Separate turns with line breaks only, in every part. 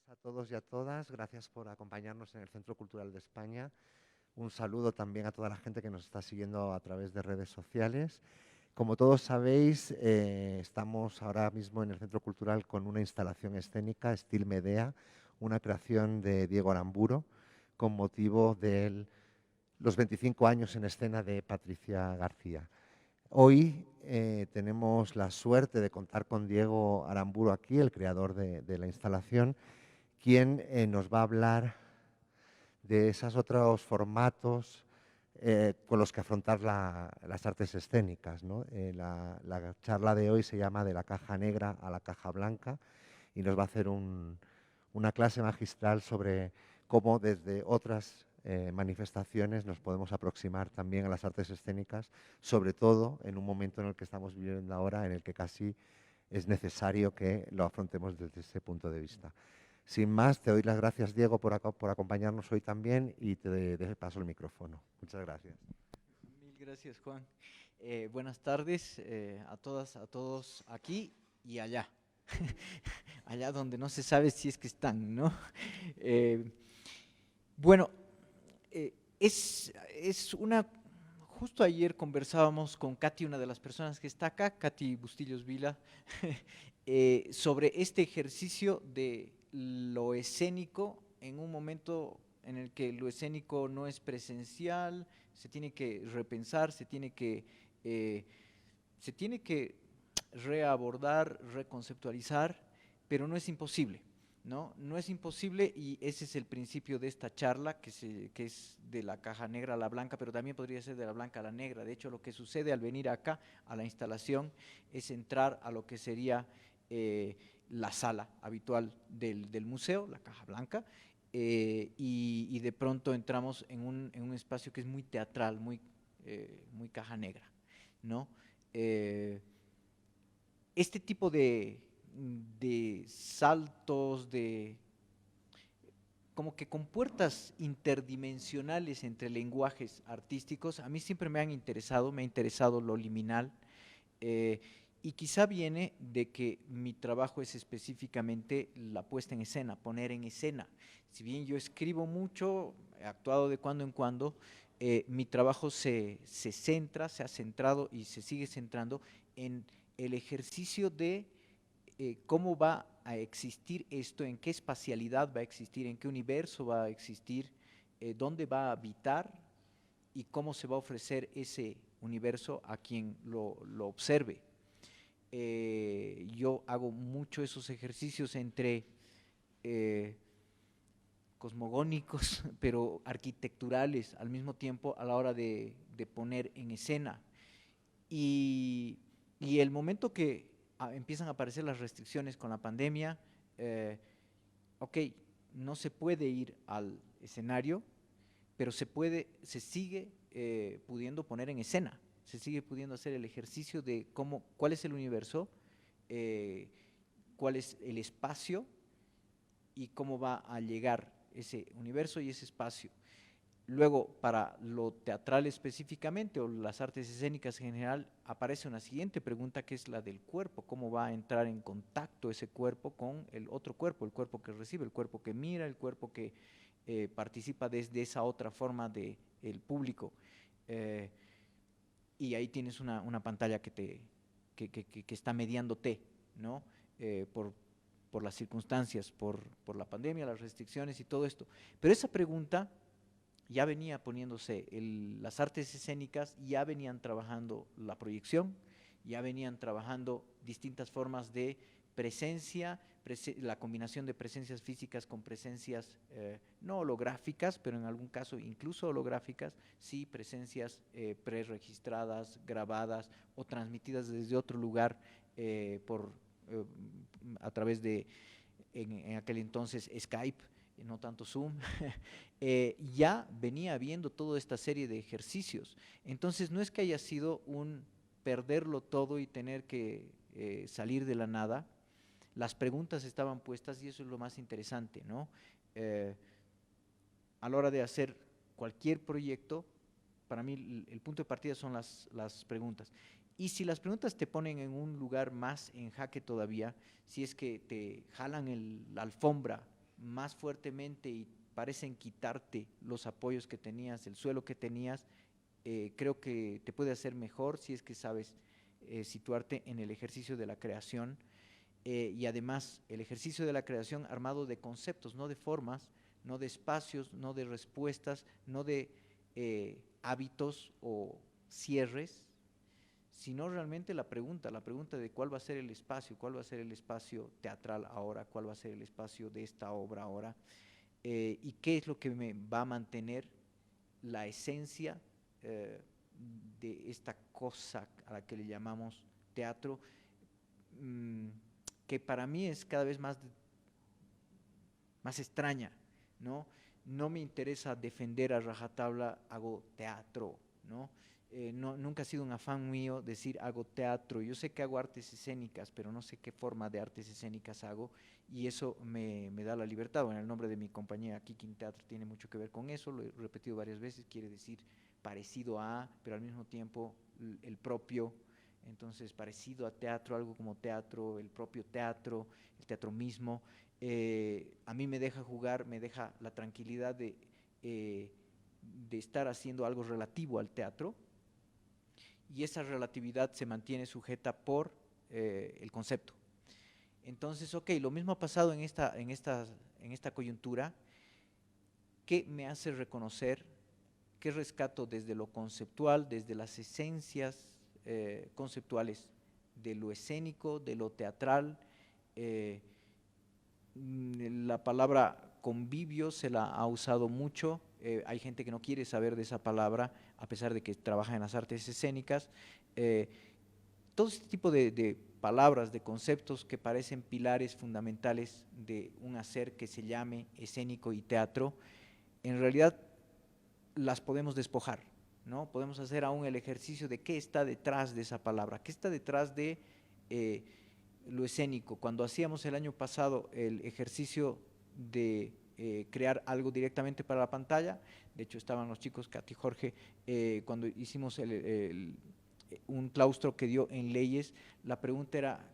A todos y a todas, gracias por acompañarnos en el Centro Cultural de España. Un saludo también a toda la gente que nos está siguiendo a través de redes sociales. Como todos sabéis, estamos ahora mismo en el Centro Cultural con una instalación escénica, Estil Medea, una creación de Diego Aramburo, con motivo de los 25 años en escena de Patricia García. Hoy tenemos la suerte de contar con Diego Aramburo aquí, el creador de la instalación, quien nos va a hablar de esos otros formatos con los que afrontar las artes escénicas, ¿no? La charla de hoy se llama De la caja negra a la caja blanca y nos va a hacer una clase magistral sobre cómo desde otras manifestaciones nos podemos aproximar también a las artes escénicas, sobre todo en un momento en el que estamos viviendo ahora, en el que casi es necesario que lo afrontemos desde ese punto de vista. Sin más, te doy las gracias, Diego, por acompañarnos hoy también y te paso el micrófono. Muchas gracias.
Mil gracias, Juan. Buenas tardes a todas, a todos aquí y allá. Allá donde no se sabe si es que están, ¿no? Eh, bueno, es una... Justo ayer conversábamos con Katy, una de las personas que está acá, Katy Bustillos Vila, sobre este ejercicio de lo escénico en un momento en el que lo escénico no es presencial, se tiene que repensar, eh, se tiene que reabordar, reconceptualizar, pero no es imposible, ¿no? No es imposible y ese es el principio de esta charla, que es de la caja negra a la blanca, pero también podría ser de la blanca a la negra. De hecho, lo que sucede al venir acá a la instalación es entrar a lo que sería la sala habitual del museo, la caja blanca, y de pronto entramos en un espacio que es muy teatral, muy caja negra, ¿no? Eh, este tipo de saltos, de como que compuertas interdimensionales entre lenguajes artísticos, a mí siempre me ha interesado lo liminal, eh, y quizá viene de que mi trabajo es específicamente la puesta en escena, poner en escena. Si bien yo escribo mucho, he actuado de cuando en cuando, mi trabajo se centra, se ha centrado y se sigue centrando en el ejercicio de cómo va a existir esto, en qué espacialidad va a existir, en qué universo va a existir, dónde va a habitar y cómo se va a ofrecer ese universo a quien lo observe. Yo hago mucho esos ejercicios entre eh, cosmogónicos, pero arquitecturales al mismo tiempo a la hora de poner en escena. Y, y el momento que empiezan a aparecer las restricciones con la pandemia, eh, ok, no se puede ir al escenario, pero se sigue pudiendo poner en escena, se sigue pudiendo hacer el ejercicio de cuál es el universo, eh, cuál es el espacio y cómo va a llegar ese universo y ese espacio. Luego, para lo teatral específicamente o las artes escénicas en general, aparece una siguiente pregunta que es la del cuerpo, cómo va a entrar en contacto ese cuerpo con el otro cuerpo, el cuerpo que recibe, el cuerpo que mira, el cuerpo que participa desde esa otra forma del público. Eh, y ahí tienes una pantalla que está mediándote, ¿no? Eh, por, por las circunstancias, por la pandemia, las restricciones y todo esto. Pero esa pregunta ya venía poniéndose, las artes escénicas ya venían trabajando la proyección, ya venían trabajando distintas formas de presencia, la combinación de presencias físicas con presencias no holográficas, pero en algún caso incluso holográficas, sí, presencias preregistradas, grabadas o transmitidas desde otro lugar eh, a través de, en aquel entonces, Skype, no tanto Zoom. Ya venía habiendo toda esta serie de ejercicios. Entonces no es que haya sido un perderlo todo y tener que salir de la nada. Las preguntas estaban puestas y eso es lo más interesante, ¿no? Eh, a la hora de hacer cualquier proyecto, para mí el punto de partida son las preguntas. Y si las preguntas te ponen en un lugar más en jaque todavía, si es que te jalan la alfombra más fuertemente y parecen quitarte los apoyos que tenías, el suelo que tenías, creo que te puede hacer mejor si es que sabes situarte en el ejercicio de la creación, y además el ejercicio de la creación armado de conceptos, no de formas, no de espacios, no de respuestas, no de hábitos o cierres, sino realmente la pregunta de cuál va a ser el espacio, cuál va a ser el espacio teatral ahora, cuál va a ser el espacio de esta obra ahora, y qué es lo que me va a mantener la esencia de esta cosa a la que le llamamos teatro, que para mí es cada vez más extraña, ¿no? No me interesa defender a rajatabla, hago teatro, ¿no? Nunca ha sido un afán mío decir hago teatro. Yo sé que hago artes escénicas, pero no sé qué forma de artes escénicas hago, y eso me da la libertad. Bueno, el nombre de mi compañía, Kicking Teatro, tiene mucho que ver con eso, lo he repetido varias veces, quiere decir parecido a, pero al mismo tiempo el propio. Entonces, parecido a teatro, algo como teatro, el propio teatro, el teatro mismo. A mí me deja jugar, me deja la tranquilidad de estar haciendo algo relativo al teatro, y esa relatividad se mantiene sujeta por el concepto. Entonces, ok, lo mismo ha pasado en esta coyuntura. ¿Qué me hace reconocer? ¿Qué rescato desde lo conceptual, desde las esencias conceptuales de lo escénico, de lo teatral? La palabra convivio se la ha usado mucho, hay gente que no quiere saber de esa palabra, a pesar de que trabaja en las artes escénicas. Todo este tipo de palabras, de conceptos que parecen pilares fundamentales de un hacer que se llame escénico y teatro, en realidad las podemos despojar, ¿no? Podemos hacer aún el ejercicio de qué está detrás de esa palabra, qué está detrás de lo escénico. Cuando hacíamos el año pasado el ejercicio de crear algo directamente para la pantalla, de hecho estaban los chicos, Katy y Jorge, cuando hicimos un claustro que dio en leyes, la pregunta era,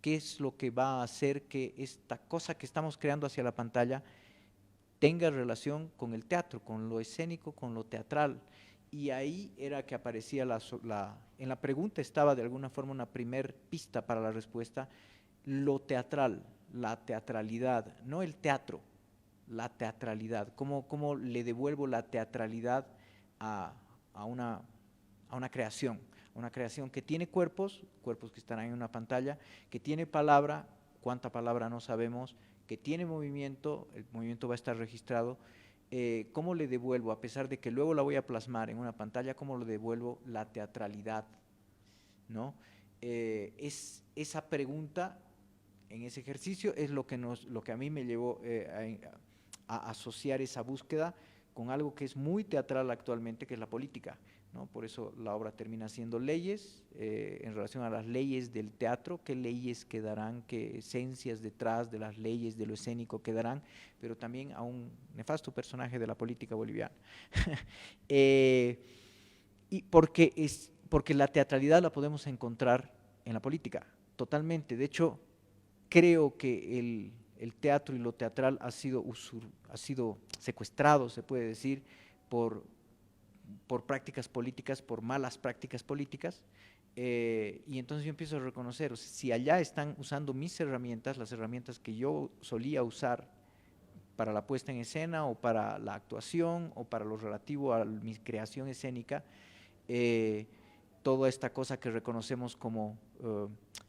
¿qué es lo que va a hacer que esta cosa que estamos creando hacia la pantalla tenga relación con el teatro, con lo escénico, con lo teatral? Y ahí era que aparecía en la pregunta estaba de alguna forma una primer pista para la respuesta, lo teatral, la teatralidad, no el teatro, la teatralidad. ¿Cómo le devuelvo la teatralidad a una creación? Una creación que tiene cuerpos que estarán en una pantalla, que tiene palabra, cuánta palabra no sabemos, que tiene movimiento, el movimiento va a estar registrado. ¿Cómo le devuelvo, a pesar de que luego la voy a plasmar en una pantalla, cómo le devuelvo la teatralidad, ¿no? Es esa pregunta en ese ejercicio es lo que a mí me llevó a asociar esa búsqueda con algo que es muy teatral actualmente, que es la política, ¿no? Por eso la obra termina siendo leyes, en relación a las leyes del teatro, qué leyes quedarán, qué esencias detrás de las leyes de lo escénico quedarán, pero también a un nefasto personaje de la política boliviana. Y porque la teatralidad la podemos encontrar en la política, totalmente. De hecho, creo que el teatro y lo teatral ha sido secuestrado, se puede decir, por prácticas políticas, por malas prácticas políticas, y entonces yo empiezo a reconocer, o sea, si allá están usando mis herramientas, las herramientas que yo solía usar para la puesta en escena o para la actuación o para lo relativo a mi creación escénica, toda esta cosa que reconocemos como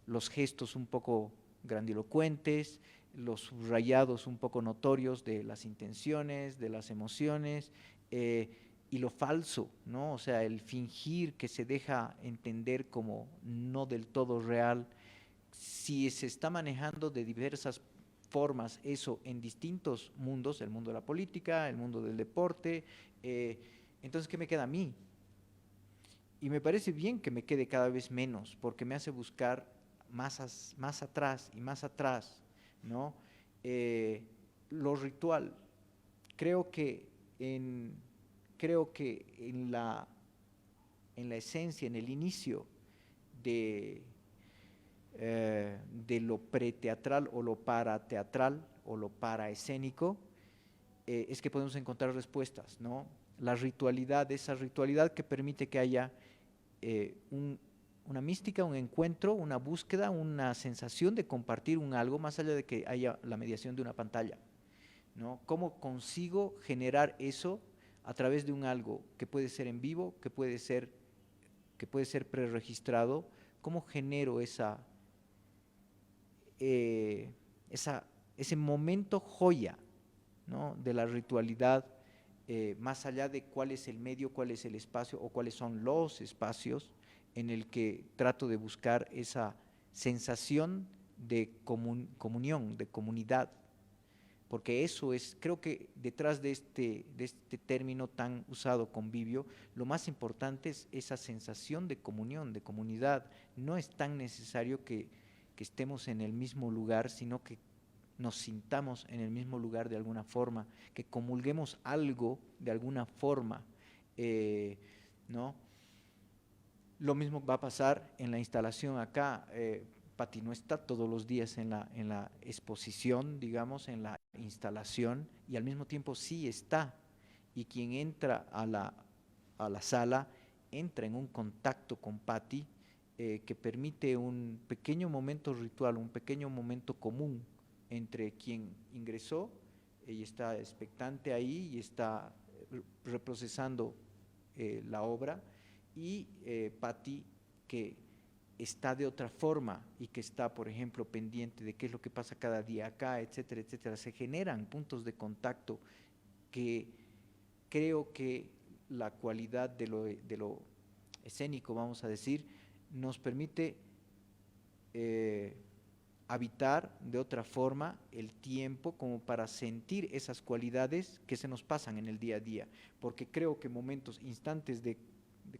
los gestos un poco grandilocuentes, los subrayados un poco notorios de las intenciones, de las emociones, y lo falso, ¿no? O sea, el fingir que se deja entender como no del todo real, si se está manejando de diversas formas eso en distintos mundos, el mundo de la política, el mundo del deporte, entonces, ¿qué me queda a mí? Y me parece bien que me quede cada vez menos, porque me hace buscar más atrás y más atrás, ¿no? Lo ritual. Creo que en la esencia, en el inicio de de lo preteatral o lo parateatral o lo paraescénico, es que podemos encontrar respuestas, ¿no? La ritualidad, esa ritualidad que permite que haya una mística, un encuentro, una búsqueda, una sensación de compartir un algo más allá de que haya la mediación de una pantalla, ¿no? ¿Cómo consigo generar eso a través de un algo que puede ser en vivo, que puede ser preregistrado? ¿Cómo genero ese momento joya, ¿no? De la ritualidad, más allá de cuál es el medio, cuál es el espacio o cuáles son los espacios en el que trato de buscar esa sensación de comunión, de comunidad? Porque eso es, creo que detrás de este término tan usado, convivio, lo más importante es esa sensación de comunión, de comunidad. No es tan necesario que estemos en el mismo lugar, sino que nos sintamos en el mismo lugar de alguna forma, que comulguemos algo de alguna forma, ¿no? Lo mismo va a pasar en la instalación acá. Pati no está todos los días en la exposición, digamos, en la instalación, y al mismo tiempo sí está. Y quien entra a la sala entra en un contacto con Pati, que permite un pequeño momento ritual, un pequeño momento común entre quien ingresó y está expectante ahí y está reprocesando la obra, y Pati, que está de otra forma y que está, por ejemplo, pendiente de qué es lo que pasa cada día acá, etcétera, etcétera. Se generan puntos de contacto que creo que la cualidad de lo escénico, vamos a decir, nos permite habitar de otra forma el tiempo, como para sentir esas cualidades que se nos pasan en el día a día, porque creo que momentos, instantes de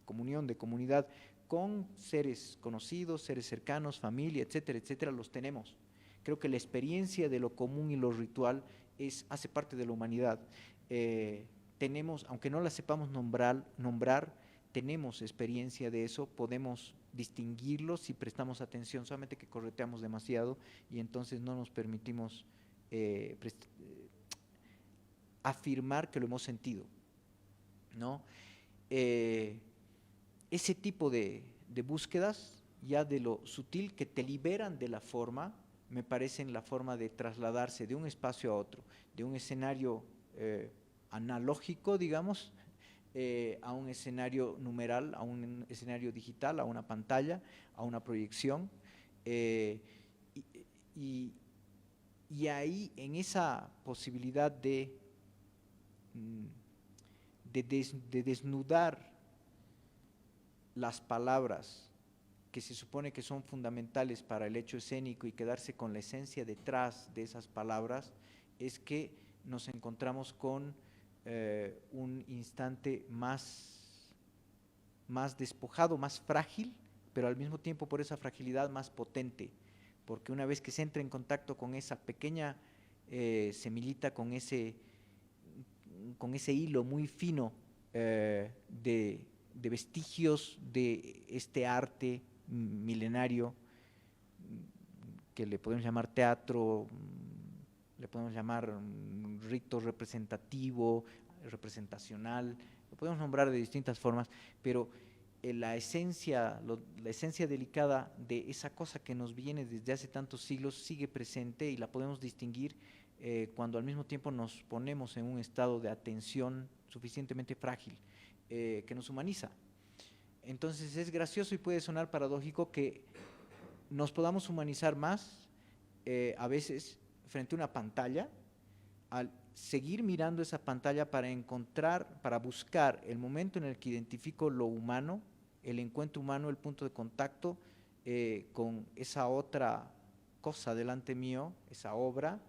comunión, de comunidad con seres conocidos, seres cercanos, familia, etcétera, etcétera, los tenemos. Creo que la experiencia de lo común y lo ritual hace parte de la humanidad. Tenemos, aunque no la sepamos nombrar, tenemos experiencia de eso, podemos distinguirlo si prestamos atención, solamente que correteamos demasiado y entonces no nos permitimos afirmar que lo hemos sentido, ¿no? Ese tipo de búsquedas, ya de lo sutil, que te liberan de la forma, me parecen la forma de trasladarse de un espacio a otro, de un escenario analógico, digamos, a un escenario numeral, a un escenario digital, a una pantalla, a una proyección, y ahí, en esa posibilidad de desnudar las palabras que se supone que son fundamentales para el hecho escénico y quedarse con la esencia detrás de esas palabras, es que nos encontramos con un instante más despojado, más frágil, pero al mismo tiempo, por esa fragilidad, más potente, porque una vez que se entra en contacto con esa pequeña semillita, con ese hilo muy fino de vestigios de este arte milenario, que le podemos llamar teatro, le podemos llamar rito representativo, representacional, lo podemos nombrar de distintas formas, pero la esencia delicada de esa cosa que nos viene desde hace tantos siglos sigue presente, y la podemos distinguir cuando al mismo tiempo nos ponemos en un estado de atención suficientemente frágil, que nos humaniza. Entonces es gracioso y puede sonar paradójico que nos podamos humanizar más a veces frente a una pantalla, al seguir mirando esa pantalla para buscar el momento en el que identifico lo humano, el encuentro humano, el punto de contacto con esa otra cosa delante mío, esa obra,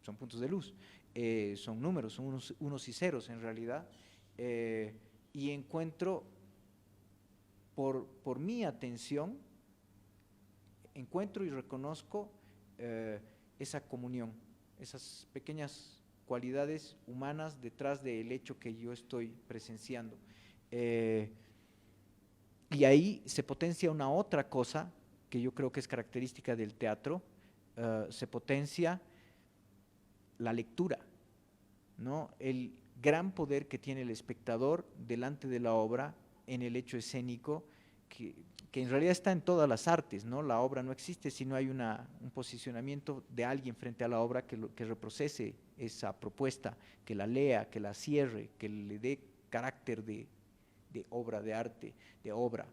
son puntos de luz, son números, son unos y ceros en realidad, y encuentro por mi atención, encuentro y reconozco esa comunión, esas pequeñas cualidades humanas detrás del hecho que yo estoy presenciando. Y ahí se potencia una otra cosa que yo creo que es característica del teatro, se potencia la lectura, ¿no? El gran poder que tiene el espectador delante de la obra en el hecho escénico, que en realidad está en todas las artes, ¿no? La obra no existe si no hay un posicionamiento de alguien frente a la obra que reprocese esa propuesta, que la lea, que la cierre, que le dé carácter de obra de arte, de obra.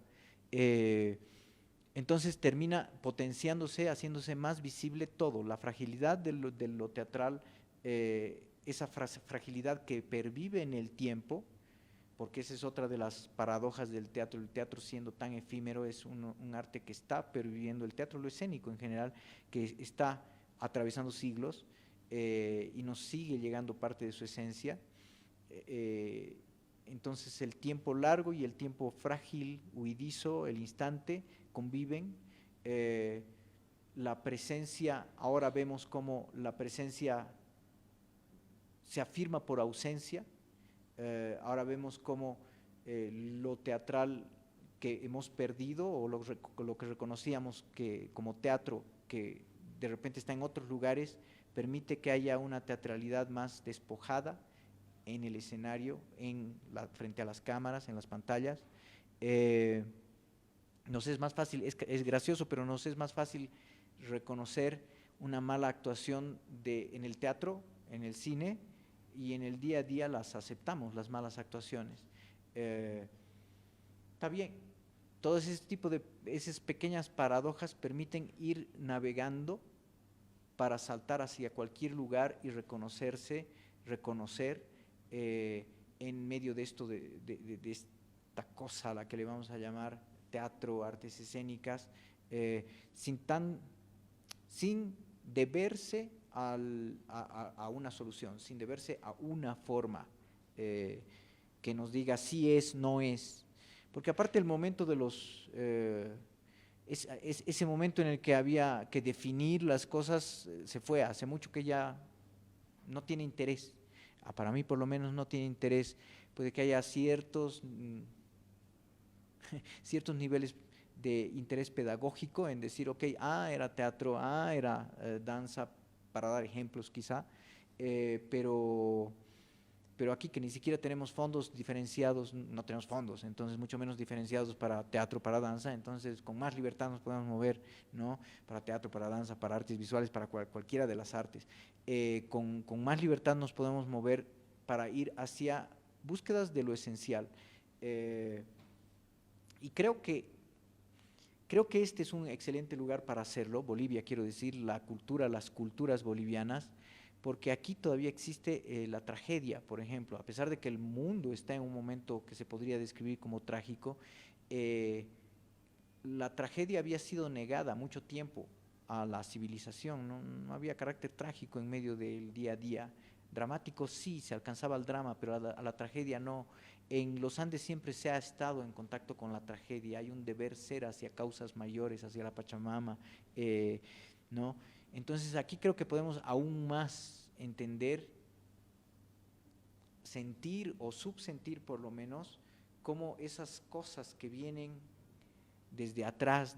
Entonces termina potenciándose, haciéndose más visible todo, la fragilidad de lo teatral, esa fragilidad que pervive en el tiempo, porque esa es otra de las paradojas del teatro. El teatro, siendo tan efímero, es un arte que está perviviendo, el teatro, lo escénico en general, que está atravesando siglos y nos sigue llegando parte de su esencia. Entonces el tiempo largo y el tiempo frágil, huidizo, el instante, conviven. La presencia, ahora vemos cómo la presencia se afirma por ausencia. Ahora vemos cómo lo teatral que hemos perdido, o lo que reconocíamos como teatro, que de repente está en otros lugares, permite que haya una teatralidad más despojada en el escenario, frente a las cámaras, en las pantallas. Nos es más fácil, es gracioso, pero nos es más fácil reconocer una mala actuación en el teatro, en el cine, y en el día a día las aceptamos, las malas actuaciones. Está bien, todo ese tipo de esas pequeñas paradojas permiten ir navegando para saltar hacia cualquier lugar y reconocer en medio de esto, de esta cosa a la que le vamos a llamar teatro, artes escénicas, sin deberse a una solución, sin deberse a una forma que nos diga sí es, no es. Porque aparte el momento de ese momento en el que había que definir las cosas se fue, hace mucho que ya no tiene interés. Para mí por lo menos no tiene interés. Puede que haya ciertos niveles de interés pedagógico en decir, ok, era teatro, era danza, para dar ejemplos quizá, pero aquí que ni siquiera tenemos fondos diferenciados, no tenemos fondos, entonces mucho menos diferenciados para teatro, para danza, entonces con más libertad nos podemos mover, ¿no? Para teatro, para danza, para artes visuales, para cualquiera de las artes. Con más libertad nos podemos mover para ir hacia búsquedas de lo esencial. Y creo que este es un excelente lugar para hacerlo, Bolivia, quiero decir, las culturas bolivianas, porque aquí todavía existe la tragedia, por ejemplo, a pesar de que el mundo está en un momento que se podría describir como trágico, la tragedia había sido negada mucho tiempo a la civilización, no había carácter trágico en medio del día a día. Dramático sí, se alcanzaba el drama, pero a la tragedia no. En los Andes siempre se ha estado en contacto con la tragedia, hay un deber ser hacia causas mayores, hacia la Pachamama, ¿no? Entonces aquí creo que podemos aún más entender, sentir o subsentir por lo menos, cómo esas cosas que vienen desde atrás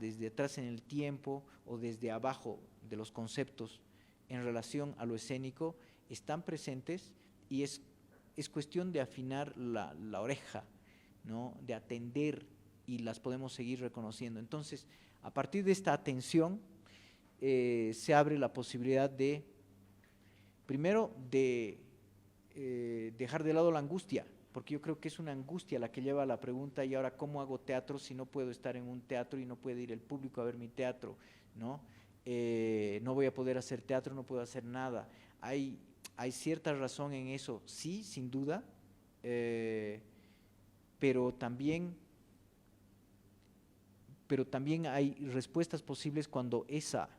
en el tiempo o desde abajo de los conceptos en relación a lo escénico, están presentes y es cuestión de afinar la oreja, ¿no? De atender y las podemos seguir reconociendo. Entonces, a partir de esta atención, se abre la posibilidad de, primero, de dejar de lado la angustia, porque yo creo que es una angustia la que lleva a la pregunta, y ahora, ¿cómo hago teatro si no puedo estar en un teatro y no puede ir el público a ver mi teatro, ¿no? No voy a poder hacer teatro, no puedo hacer nada. Hay cierta razón en eso, sí, sin duda, pero también hay respuestas posibles cuando esa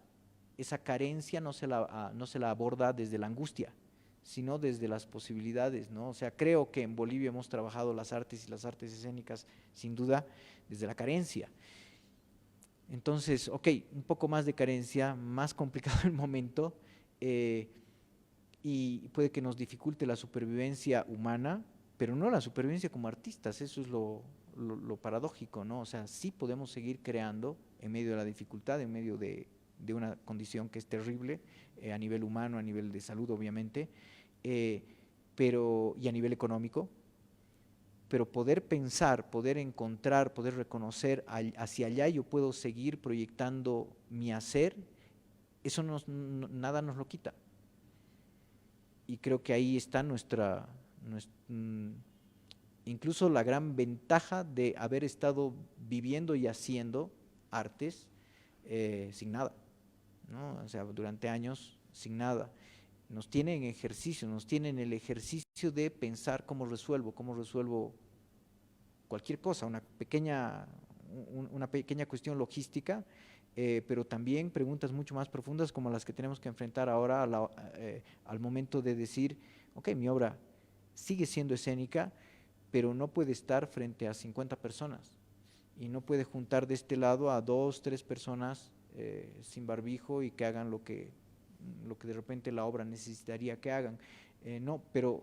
carencia no se la aborda desde la angustia, sino desde las posibilidades, ¿no? O sea, creo que en Bolivia hemos trabajado las artes y las artes escénicas, sin duda, desde la carencia. Entonces, ok, un poco más de carencia, más complicado el momento, y puede que nos dificulte la supervivencia humana, pero no la supervivencia como artistas, eso es lo lo paradójico, ¿no? O sea, sí podemos seguir creando en medio de la dificultad, en medio de una condición que es terrible, a nivel humano, a nivel de salud, obviamente, y a nivel económico, pero poder pensar, poder encontrar, poder reconocer hacia allá yo puedo seguir proyectando mi hacer, eso nada nos lo quita. Y creo que ahí está incluso la gran ventaja de haber estado viviendo y haciendo artes sin nada, ¿no? O sea, durante años sin nada. Nos tiene en ejercicio, nos tiene en el ejercicio de pensar cómo resuelvo cualquier cosa, una pequeña cuestión logística, pero también preguntas mucho más profundas como las que tenemos que enfrentar ahora al momento de decir, ok, mi obra sigue siendo escénica, pero no puede estar frente a 50 personas y no puede juntar de este lado a 2, 3 personas sin barbijo y que hagan lo que de repente la obra necesitaría que hagan. No, pero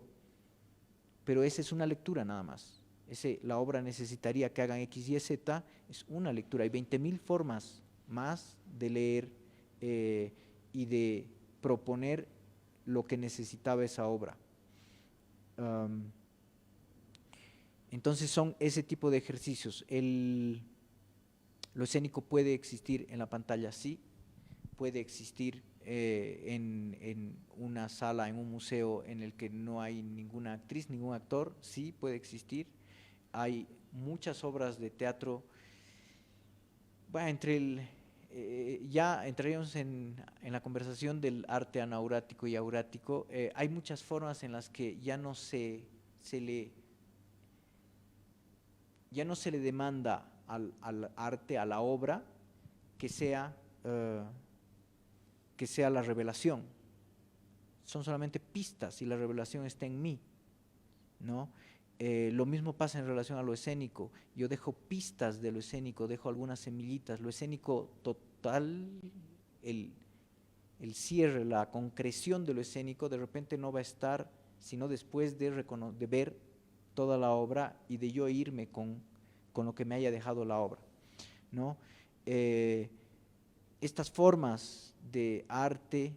esa es una lectura nada más. La obra necesitaría que hagan X, Y, Z, es una lectura. Hay 20.000 formas más de leer y de proponer lo que necesitaba esa obra. Entonces son ese tipo de ejercicios. Lo escénico puede existir en la pantalla, sí, puede existir en una sala, en un museo en el que no hay ninguna actriz, ningún actor, sí, puede existir. Hay muchas obras de teatro, bueno, ya entraríamos en la conversación del arte anaurático y aurático. Hay muchas formas en las que ya no se le demanda al arte, a la obra, que sea la revelación. Son solamente pistas y la revelación está en mí, ¿no? Lo mismo pasa en relación a lo escénico. Yo dejo pistas de lo escénico, dejo algunas semillitas. Lo escénico total, el cierre, la concreción de lo escénico, de repente no va a estar sino después de ver toda la obra y de yo irme con lo que me haya dejado la obra, ¿no? Estas formas de arte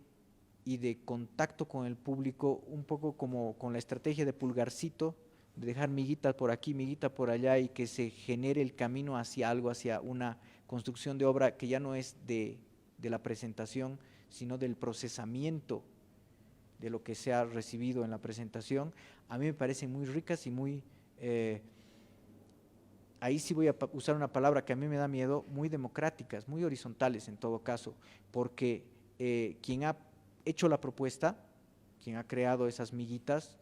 y de contacto con el público, un poco como con la estrategia de Pulgarcito, de dejar miguita por aquí, miguita por allá y que se genere el camino hacia algo, hacia una construcción de obra que ya no es de la presentación, sino del procesamiento de lo que se ha recibido en la presentación. A mí me parecen muy ricas y muy, ahí sí voy a usar una palabra que a mí me da miedo, muy democráticas, muy horizontales en todo caso, porque quien ha hecho la propuesta, quien ha creado esas miguitas,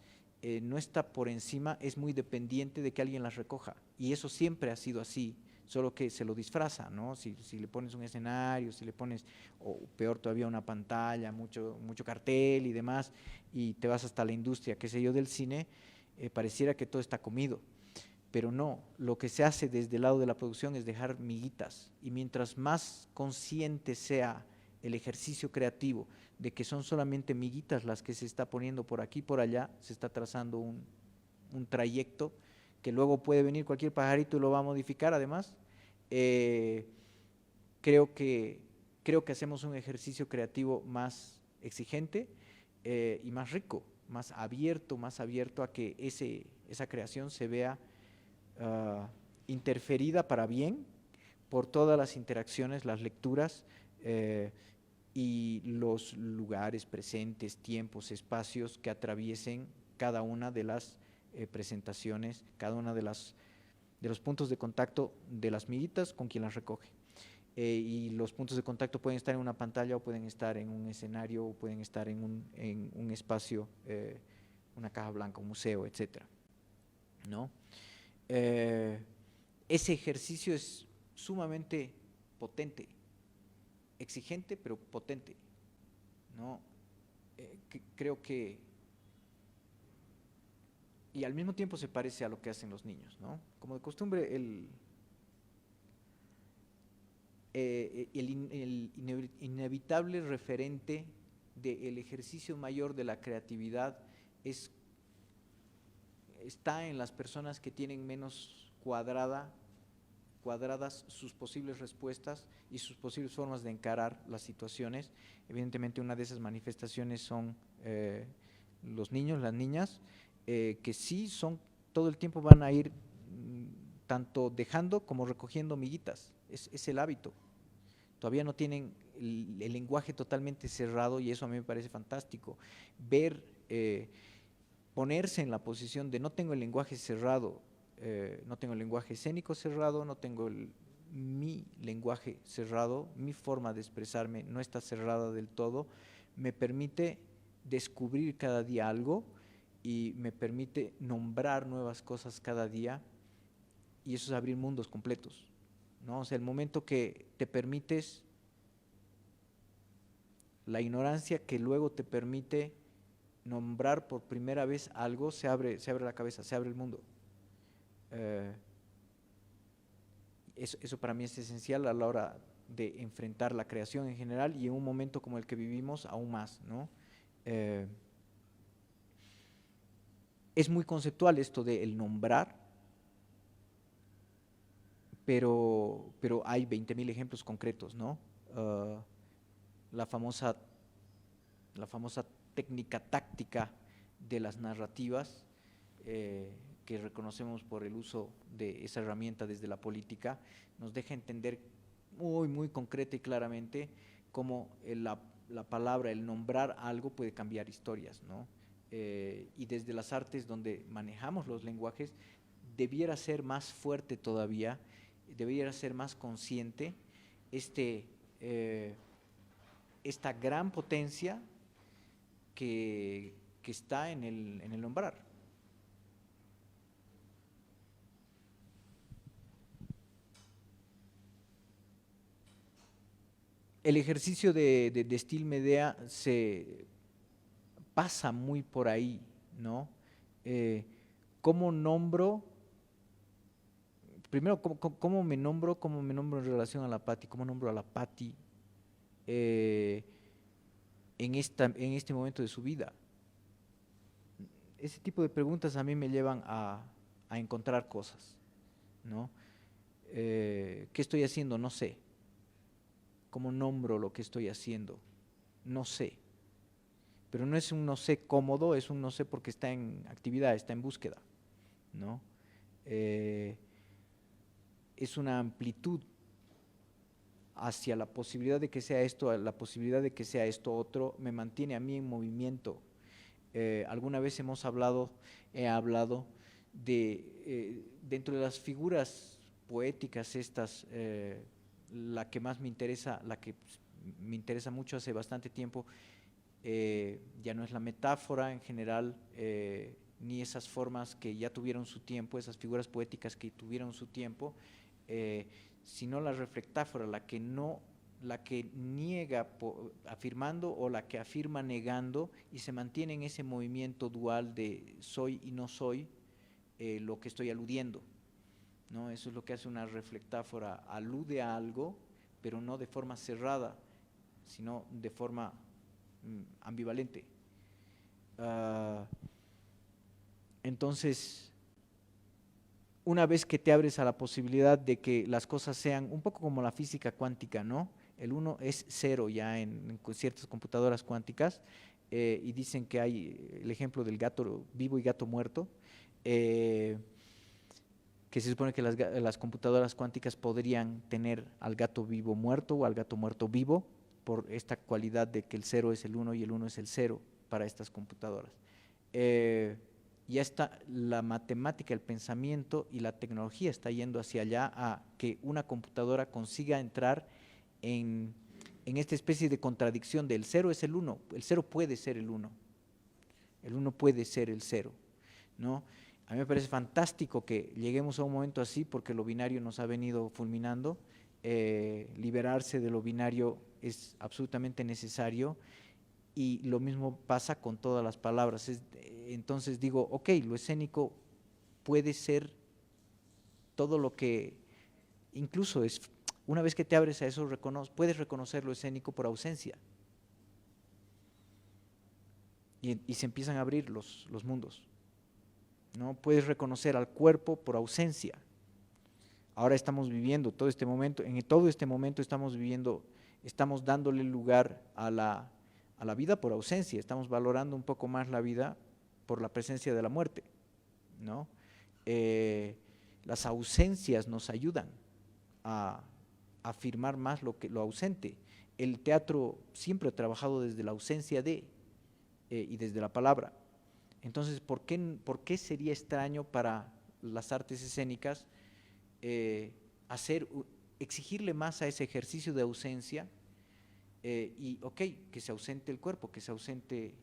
no está por encima, es muy dependiente de que alguien las recoja, y eso siempre ha sido así, solo que se lo disfraza, ¿no? Si le pones un escenario, si le pones, o peor todavía, una pantalla, mucho cartel y demás, y te vas hasta la industria, qué sé yo, del cine, pareciera que todo está comido. Pero no, lo que se hace desde el lado de la producción es dejar miguitas, y mientras más consciente sea el ejercicio creativo de que son solamente miguitas las que se está poniendo por aquí y por allá, se está trazando un trayecto que luego puede venir cualquier pajarito y lo va a modificar además. Creo que hacemos un ejercicio creativo más exigente y más rico, más abierto a que esa creación se vea interferida para bien por todas las interacciones, las lecturas y los lugares presentes, tiempos, espacios que atraviesen cada una de las presentaciones, cada una de los puntos de contacto de las miguitas con quien las recoge. Y los puntos de contacto pueden estar en una pantalla o pueden estar en un escenario o pueden estar en un espacio, una caja blanca, un museo, etcétera, ¿no? Ese ejercicio es sumamente potente, exigente pero potente, ¿no? Creo que, y al mismo tiempo se parece a lo que hacen los niños, ¿no? Como de costumbre, el inevitable referente del ejercicio mayor de la creatividad está en las personas que tienen menos cuadradas sus posibles respuestas y sus posibles formas de encarar las situaciones. Evidentemente una de esas manifestaciones son los niños, las niñas, que sí son, todo el tiempo van a ir tanto dejando como recogiendo miguitas, es el hábito. Todavía no tienen el lenguaje totalmente cerrado y eso a mí me parece fantástico. Ver, ponerse en la posición de no tengo el lenguaje cerrado, no tengo el lenguaje escénico cerrado, no tengo mi lenguaje cerrado, mi forma de expresarme no está cerrada del todo, me permite descubrir cada día algo y me permite nombrar nuevas cosas cada día y eso es abrir mundos completos, ¿no? O sea, el momento que te permites, la ignorancia que luego te permite nombrar por primera vez algo, se abre la cabeza, se abre el mundo. Eso para mí es esencial a la hora de enfrentar la creación en general y en un momento como el que vivimos aún más, ¿no? Es muy conceptual esto de el nombrar, pero hay 20.000 ejemplos concretos, ¿no? La famosa técnica táctica de las narrativas, que reconocemos por el uso de esa herramienta desde la política, nos deja entender muy concreta y claramente cómo la palabra, el nombrar algo puede cambiar historias, ¿no? Y desde las artes donde manejamos los lenguajes, debiera ser más fuerte todavía, debiera ser más consciente esta gran potencia que está en el nombrar. El ejercicio de Still Medea se pasa muy por ahí, ¿no? ¿Cómo nombro? Primero, ¿cómo me nombro en relación a la Patti? ¿Cómo nombro a la Patti en este momento de su vida? Ese tipo de preguntas a mí me llevan a encontrar cosas, ¿no? ¿Qué estoy haciendo? No sé. ¿Cómo nombro lo que estoy haciendo? No sé. Pero no es un no sé cómodo, es un no sé porque está en actividad, está en búsqueda, ¿no? Es una amplitud hacia la posibilidad de que sea esto, la posibilidad de que sea esto otro, me mantiene a mí en movimiento. Alguna vez he hablado de, dentro de las figuras poéticas estas, la que más me interesa, la que me interesa mucho hace bastante tiempo, ya no es la metáfora en general, ni esas formas que ya tuvieron su tiempo, esas figuras poéticas que tuvieron su tiempo, sino la reflectáfora, la que niega afirmando o la que afirma negando y se mantiene en ese movimiento dual de soy y no soy lo que estoy aludiendo, ¿no? Eso es lo que hace una reflectáfora, alude a algo, pero no de forma cerrada, sino de forma ambivalente. Entonces, una vez que te abres a la posibilidad de que las cosas sean un poco como la física cuántica, ¿no? El 1 es 0 ya en ciertas computadoras cuánticas, y dicen que hay el ejemplo del gato vivo y gato muerto, que se supone que las computadoras cuánticas podrían tener al gato vivo muerto o al gato muerto vivo, por esta cualidad de que el 0 es el 1 y el 1 es el 0 para estas computadoras. Ya está la matemática, el pensamiento y la tecnología está yendo hacia allá a que una computadora consiga entrar en esta especie de contradicción del 0 es el 1, el 0 puede ser el 1 puede ser el 0, ¿no? A mí me parece fantástico que lleguemos a un momento así porque lo binario nos ha venido fulminando, liberarse de lo binario es absolutamente necesario. Y lo mismo pasa con todas las palabras. Entonces digo, ok, lo escénico puede ser todo lo que, incluso es, una vez que te abres a eso, puedes reconocer lo escénico por ausencia. Y se empiezan a abrir los mundos, ¿no? Puedes reconocer al cuerpo por ausencia, ahora estamos viviendo todo este momento, en todo este momento estamos viviendo, estamos dándole lugar a la vida por ausencia, estamos valorando un poco más la vida por la presencia de la muerte, ¿no? Las ausencias nos ayudan a afirmar más lo ausente. El teatro siempre ha trabajado desde la ausencia y desde la palabra. Entonces, ¿por qué sería extraño para las artes escénicas exigirle más a ese ejercicio de ausencia que se ausente el cuerpo, que se ausente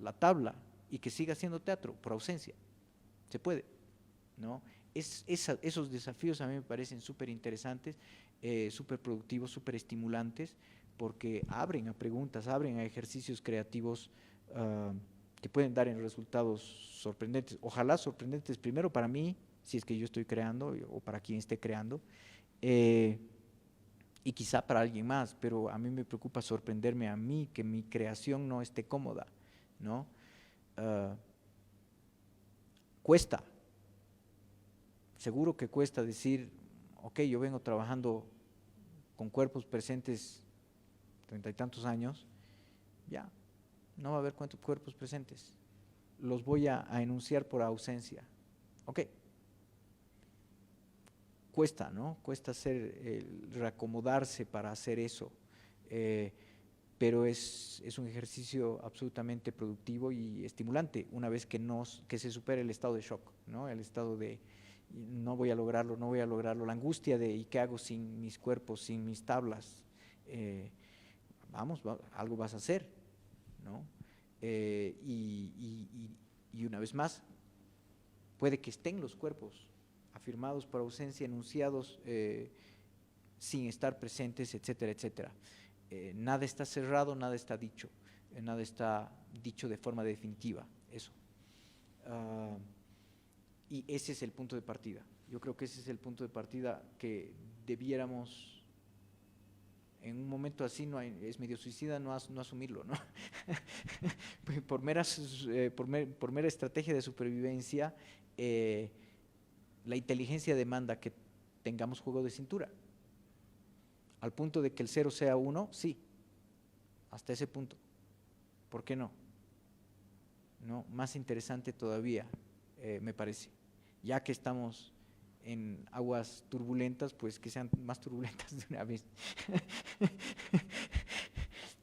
la tabla y que siga siendo teatro por ausencia? Se puede, ¿no? Esos desafíos a mí me parecen súper interesantes, súper productivos, súper estimulantes, porque abren a preguntas, abren a ejercicios creativos que pueden dar en resultados sorprendentes. Ojalá sorprendentes primero para mí, si es que yo estoy creando, o para quien esté creando, y quizá para alguien más, pero a mí me preocupa sorprenderme a mí, que mi creación no esté cómoda, ¿no? Cuesta, seguro que cuesta decir, ok, yo vengo trabajando con cuerpos presentes 30 y tantos años, ya, no va a haber cuerpos presentes, los voy a enunciar por ausencia, ok. Cuesta, ¿no? Cuesta reacomodarse para hacer eso, pero es un ejercicio absolutamente productivo y estimulante una vez que se supere el estado de shock, ¿no? El estado de no voy a lograrlo, no voy a lograrlo, la angustia de ¿y qué hago sin mis cuerpos, sin mis tablas? Algo vas a hacer, ¿no? Y una vez más, puede que estén los cuerpos afirmados por ausencia, enunciados sin estar presentes, etcétera, etcétera. Nada está cerrado, nada está dicho, nada está dicho de forma definitiva, eso. Y ese es el punto de partida. Yo creo que ese es el punto de partida que debiéramos, en un momento así, es medio suicida no asumirlo, ¿no? por mera estrategia de supervivencia, la inteligencia demanda que tengamos juego de cintura. Al punto de que el 0 sea 1, sí, hasta ese punto. ¿Por qué no? ¿No? Más interesante todavía, me parece. Ya que estamos en aguas turbulentas, pues que sean más turbulentas de una vez.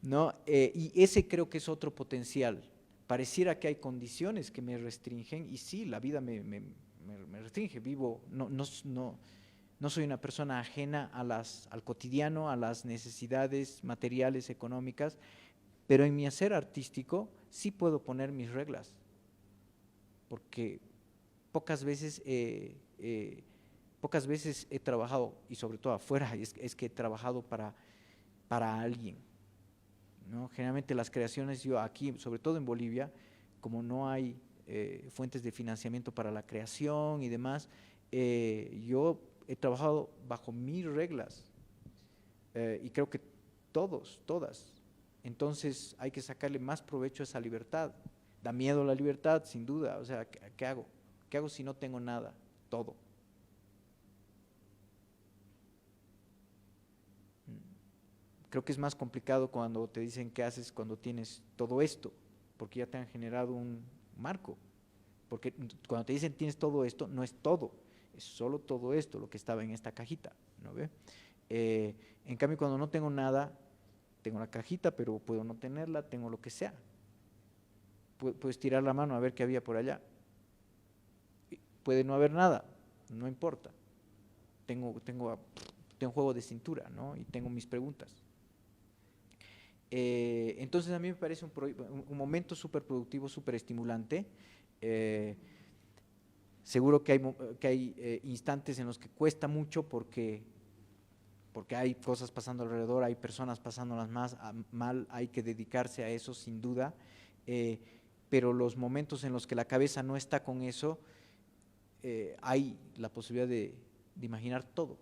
¿No? Y ese creo que es otro potencial. Pareciera que hay condiciones que me restringen, y sí, la vida me restringe, vivo, no soy una persona ajena al cotidiano, a las necesidades materiales, económicas, pero en mi hacer artístico sí puedo poner mis reglas, porque pocas veces he trabajado, y sobre todo afuera, es que he trabajado para alguien, ¿no? Generalmente las creaciones, yo aquí, sobre todo en Bolivia, como no hay fuentes de financiamiento para la creación y demás, yo he trabajado bajo mis reglas, y creo que todas. Entonces hay que sacarle más provecho a esa libertad. Da miedo la libertad, sin duda. O sea, ¿qué hago? ¿Qué hago si no tengo nada? Todo. Creo que es más complicado cuando te dicen qué haces cuando tienes todo esto, porque ya te han generado un marco. Porque cuando te dicen tienes todo esto, no es todo, es solo todo esto, lo que estaba en esta cajita, ¿no ve? En cambio, cuando no tengo nada, tengo la cajita, pero puedo no tenerla, tengo lo que sea. Puedes tirar la mano a ver qué había por allá. Puede no haber nada, no importa. Tengo juego de cintura, ¿no? Y tengo mis preguntas. Entonces a mí me parece un momento súper productivo, súper estimulante. Seguro que hay instantes en los que cuesta mucho porque hay cosas pasando alrededor, hay personas pasándolas mal, hay que dedicarse a eso sin duda, pero los momentos en los que la cabeza no está con eso, hay la posibilidad de imaginar todo.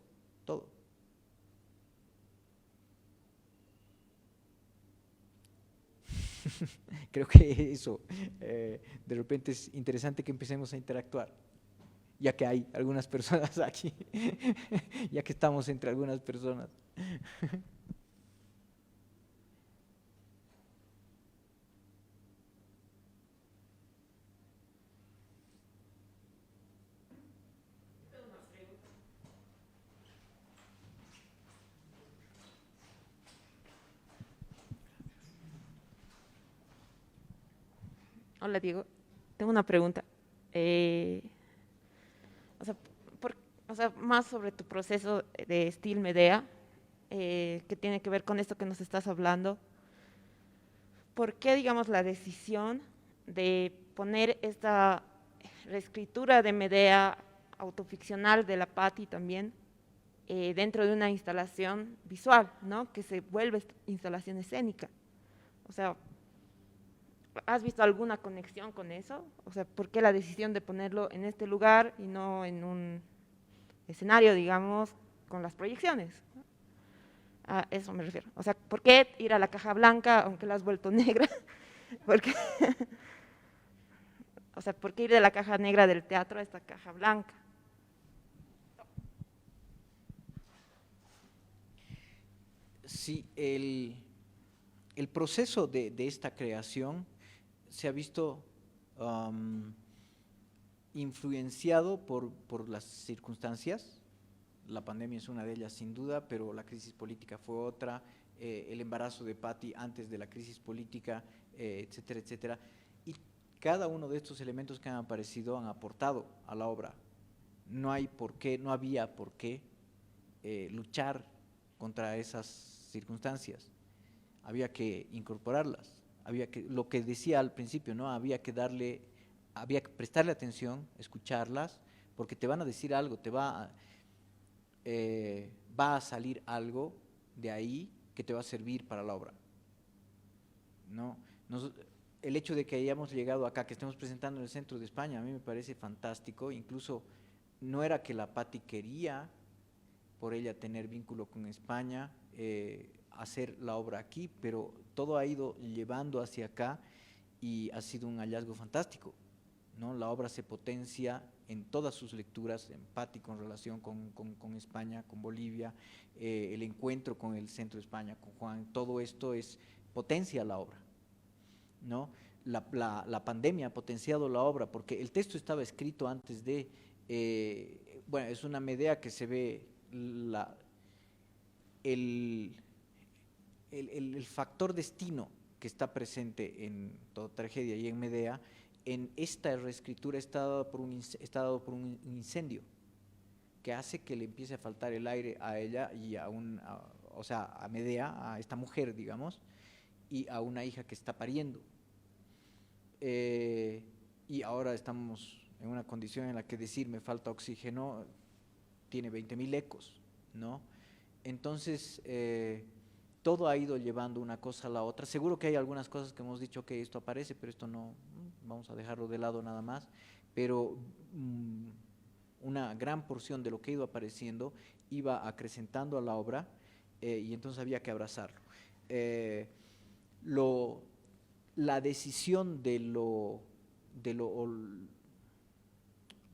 Creo que eso, de repente es interesante que empecemos a interactuar. ya que hay algunas personas aquí, ya que estamos entre algunas personas.
Hola Diego, tengo una pregunta. O sea, por- o sea, más sobre tu proceso de Steel Medea, que tiene que ver con esto que nos estás hablando. ¿Por qué, digamos, la decisión de poner esta reescritura de Medea autoficcional de la Patti también dentro de una instalación visual, ¿no? Que se vuelve instalación escénica? O sea, ¿has visto alguna conexión con eso? O sea, ¿por qué la decisión de ponerlo en este lugar y no en un escenario, digamos, con las proyecciones? A eso me refiero. O sea, ¿por qué ir a la caja blanca aunque la has vuelto negra? ¿Por qué? O sea, ¿por qué ir de la caja negra del teatro a esta caja blanca?
Sí, el proceso de esta creación se ha visto influenciado por las circunstancias. La pandemia es una de ellas sin duda, pero la crisis política fue otra, el embarazo de Patti antes de la crisis política, etcétera, etcétera. Y cada uno de estos elementos que han aparecido han aportado a la obra. No hay por qué, no había por qué luchar contra esas circunstancias. Había que incorporarlas, había que, lo que decía al principio, ¿no? Había que prestarle atención, escucharlas, porque te van a decir algo, va a salir algo de ahí que te va a servir para la obra, ¿no? El hecho de que hayamos llegado acá, que estemos presentando en el centro de España, a mí me parece fantástico. Incluso no era que la Patti quería, por ella tener vínculo con España, hacer la obra aquí, pero todo ha ido llevando hacia acá y ha sido un hallazgo fantástico, ¿no? La obra se potencia en todas sus lecturas, en Patti con relación con España, con Bolivia, el encuentro con el centro de España, con Juan, todo esto potencia la obra, ¿no? La pandemia ha potenciado la obra porque el texto estaba escrito antes bueno, es una Medea que se ve el, el factor destino que está presente en toda tragedia y en Medea, en esta reescritura está dado por un incendio que hace que le empiece a faltar el aire a ella y o sea, a Medea, a esta mujer, digamos, y a una hija que está pariendo. Y ahora estamos en una condición en la que decir me falta oxígeno tiene 20.000 ecos, ¿no? Entonces, todo ha ido llevando una cosa a la otra. Seguro que hay algunas cosas que hemos dicho que esto aparece, pero esto no, vamos a dejarlo de lado nada más. Pero una gran porción de lo que ha ido apareciendo iba acrecentando a la obra y entonces había que abrazarlo. Lo, la decisión de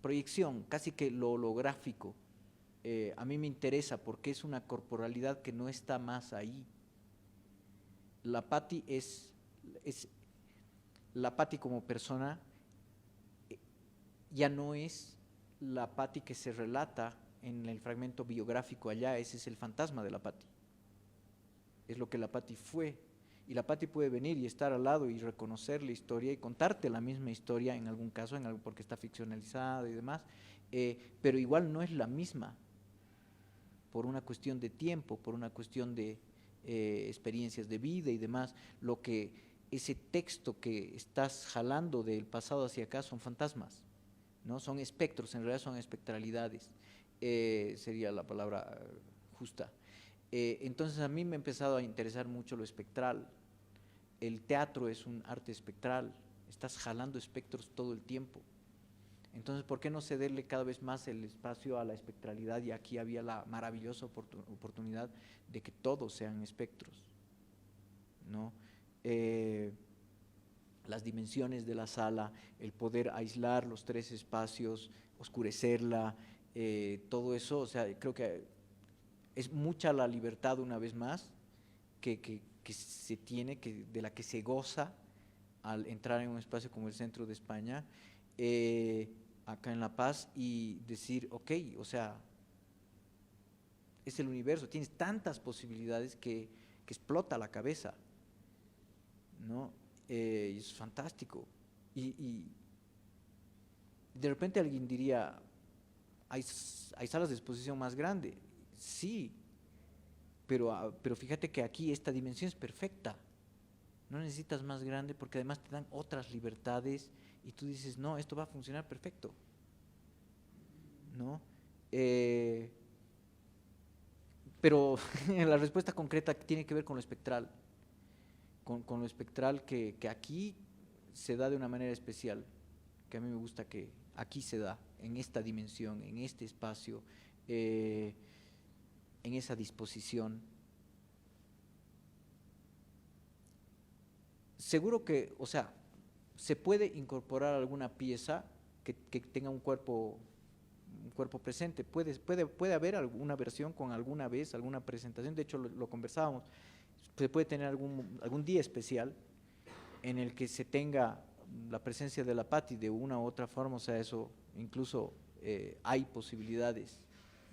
proyección, casi que lo holográfico, a mí me interesa porque es una corporalidad que no está más ahí. La Patti la Patti como persona ya no es la Patti que se relata en el fragmento biográfico allá, ese es el fantasma de la Patti. Es lo que la Patti fue. Y la Patti puede venir y estar al lado y reconocer la historia y contarte la misma historia en algún caso, porque está ficcionalizada y demás, pero igual no es la misma por una cuestión de tiempo, por una cuestión de experiencias de vida y demás. Lo que ese texto que estás jalando del pasado hacia acá son fantasmas, ¿no? Son espectros, en realidad son espectralidades, sería la palabra justa. Entonces a mí me ha empezado a interesar mucho lo espectral. El teatro es un arte espectral, estás jalando espectros todo el tiempo. Entonces, ¿por qué no cederle cada vez más el espacio a la espectralidad? Y aquí había la maravillosa oportunidad de que todos sean espectros, ¿no? las dimensiones de la sala, el poder aislar los tres espacios, oscurecerla, todo eso, o sea, creo que es mucha la libertad, una vez más, que se tiene, de la que se goza al entrar en un espacio como el centro de España, acá en La Paz, y decir, ok, o sea, es el universo, tienes tantas posibilidades que explota la cabeza, ¿no? Y es fantástico. Y de repente alguien diría, hay salas de exposición más grandes. Sí, pero fíjate que aquí esta dimensión es perfecta. No necesitas más grande porque además te dan otras libertades y tú dices, no, esto va a funcionar perfecto, ¿no? Pero la respuesta concreta tiene que ver con lo espectral, con lo espectral que aquí se da de una manera especial, que a mí me gusta que aquí se da, en esta dimensión, en este espacio, en esa disposición. Seguro que, o sea, se puede incorporar alguna pieza que tenga un cuerpo presente. Puede haber alguna versión con alguna presentación, de hecho lo conversábamos. Se puede tener algún día especial en el que se tenga la presencia de la Patti de una u otra forma, o sea, eso incluso hay posibilidades,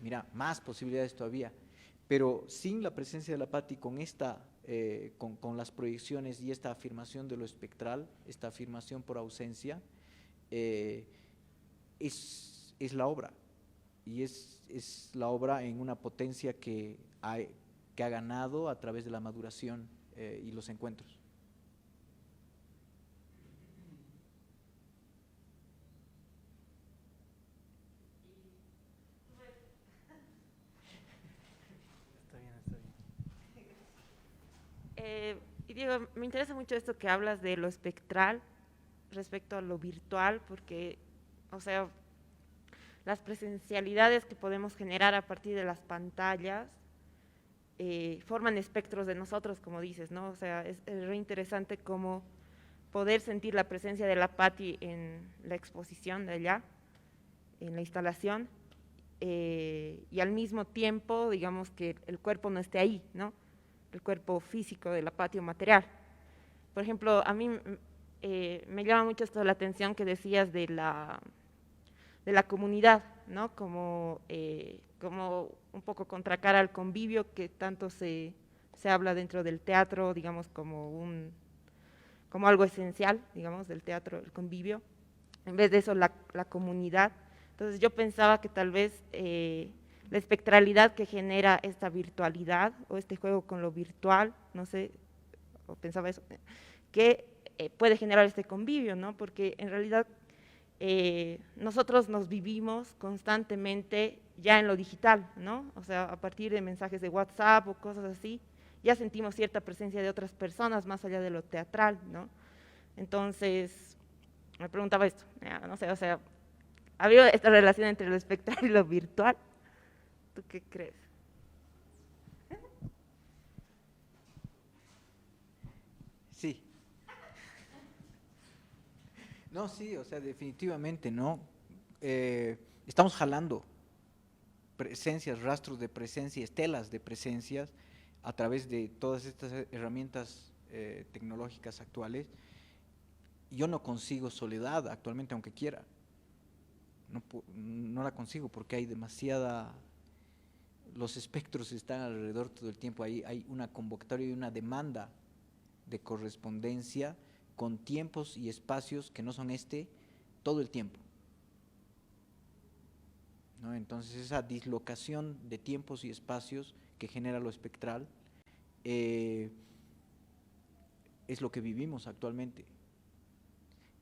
mira, más posibilidades todavía, pero sin la presencia de la Patti, con con las proyecciones y esta afirmación de lo espectral, esta afirmación por ausencia, es la obra, y es la obra en una potencia que ha ganado a través de la maduración y los encuentros.
Y Diego, me interesa mucho esto que hablas de lo espectral respecto a lo virtual, porque, o sea, las presencialidades que podemos generar a partir de las pantallas forman espectros de nosotros, como dices, ¿no? O sea, es re interesante cómo poder sentir la presencia de la Patti en la exposición de allá, en la instalación, y al mismo tiempo, digamos, que el cuerpo no esté ahí, ¿no? El cuerpo físico de la Patti o material. Por ejemplo, a mí me llama mucho esto la atención que decías de la comunidad, ¿no? Como un poco contracara al convivio que tanto se habla dentro del teatro, digamos, como algo esencial, digamos, del teatro, el convivio. En vez de eso, la comunidad. Entonces yo pensaba que tal vez la espectralidad que genera esta virtualidad o este juego con lo virtual, no sé, o pensaba eso, que puede generar este convivio, ¿no? Porque en realidad nosotros nos vivimos constantemente ya en lo digital, ¿no? O sea, a partir de mensajes de WhatsApp o cosas así, ya sentimos cierta presencia de otras personas más allá de lo teatral, ¿no? Entonces, me preguntaba esto, no sé, o sea, ¿ha habido esta relación entre lo espectral y lo virtual? ¿Tú qué crees?
Sí. No, sí, o sea, definitivamente, ¿no? Estamos jalando presencias, rastros de presencia, estelas de presencias a través de todas estas herramientas tecnológicas actuales. Yo no consigo soledad actualmente, aunque quiera. No la consigo porque hay demasiada. Los espectros están alrededor todo el tiempo. Hay una convocatoria y una demanda de correspondencia con tiempos y espacios que no son todo el tiempo, ¿no? Entonces esa dislocación de tiempos y espacios que genera lo espectral es lo que vivimos actualmente,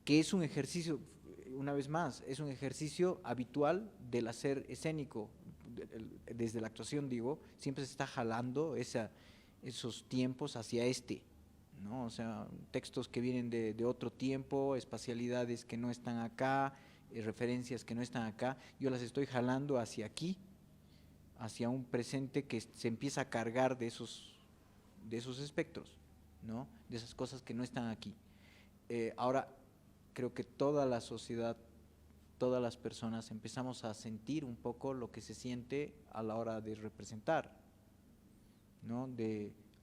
que es un ejercicio, una vez más, es un ejercicio habitual del hacer escénico. Desde la actuación, digo, siempre se está jalando esos tiempos hacia ¿no? O sea, textos que vienen de otro tiempo, espacialidades que no están acá, referencias que no están acá, yo las estoy jalando hacia aquí, hacia un presente que se empieza a cargar de esos espectros, ¿no? De esas cosas que no están aquí. Ahora creo que toda la sociedad, todas las personas empezamos a sentir un poco lo que se siente a la hora de representar, ¿no?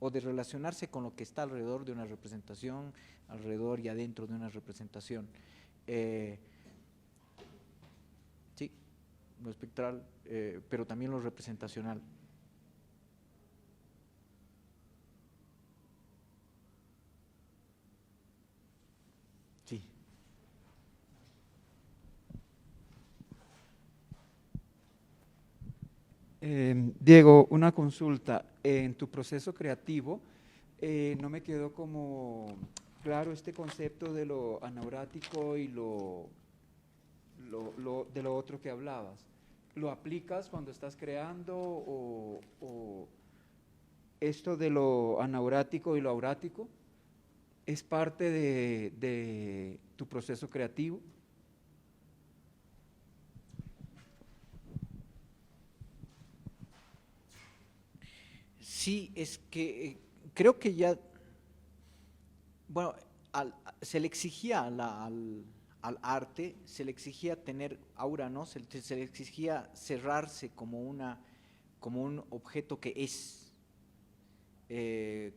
O de relacionarse con lo que está alrededor de una representación, alrededor y adentro de una representación. Sí, lo espectral, pero también lo representacional. Sí.
Diego, una consulta. En tu proceso creativo, no me quedó como claro este concepto de lo anaurático y de lo otro que hablabas. ¿Lo aplicas cuando estás creando o esto de lo anaurático y lo aurático es parte de tu proceso creativo?
Sí, es que creo que ya, bueno, se le exigía al arte, se le exigía tener aura, ¿no? Se le exigía cerrarse como un objeto que es,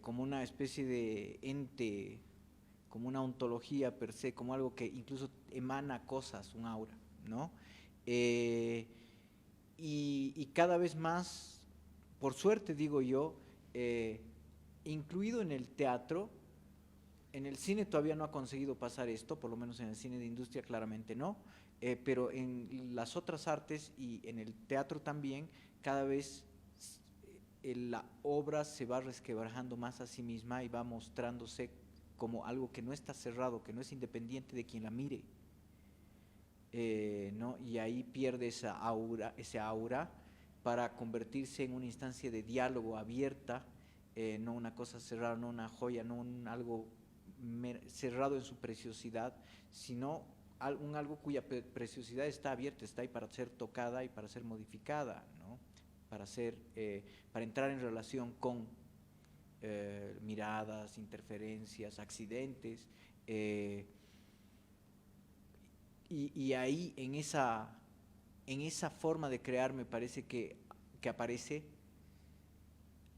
como una especie de ente, como una ontología per se, como algo que incluso emana cosas, un aura, ¿no? Y cada vez más, por suerte digo yo, incluido en el teatro. En el cine todavía no ha conseguido pasar esto, por lo menos en el cine de industria claramente no, pero en las otras artes y en el teatro también, cada vez la obra se va resquebrajando más a sí misma y va mostrándose como algo que no está cerrado, que no es independiente de quien la mire, ¿no? Y ahí pierde ese aura para convertirse en una instancia de diálogo abierta, no una cosa cerrada, no una joya, no algo cerrado en su preciosidad, sino algo cuya preciosidad está abierta, está ahí para ser tocada y para ser modificada, ¿no? Para entrar en relación con miradas, interferencias, accidentes, y ahí en esa forma de crear me parece que aparece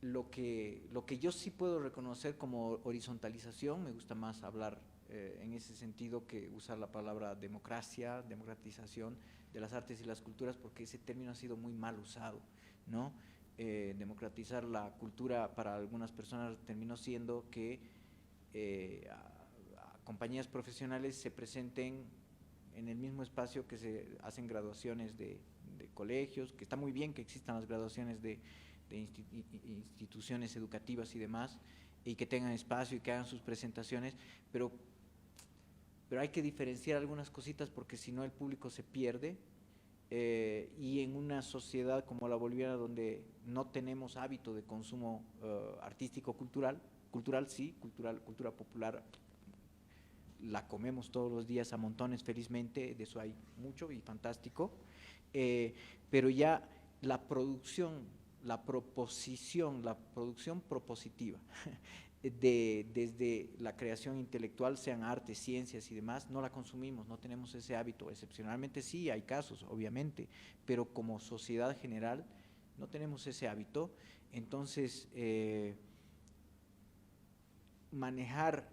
lo que yo sí puedo reconocer como horizontalización. Me gusta más hablar en ese sentido que usar la palabra democracia, democratización de las artes y las culturas, porque ese término ha sido muy mal usado, ¿no? Democratizar la cultura para algunas personas terminó siendo que a compañías profesionales se presenten en el mismo espacio que se hacen graduaciones de colegios, que está muy bien que existan las graduaciones de instituciones educativas y demás, y que tengan espacio y que hagan sus presentaciones, pero hay que diferenciar algunas cositas porque si no el público se pierde, y en una sociedad como la boliviana donde no tenemos hábito de consumo artístico cultural sí, cultura popular la comemos todos los días a montones felizmente, de eso hay mucho y fantástico, pero ya la producción propositiva desde la creación intelectual, sean artes, ciencias y demás, no la consumimos, no tenemos ese hábito. Excepcionalmente sí, hay casos, obviamente, pero como sociedad general no tenemos ese hábito. Entonces, manejar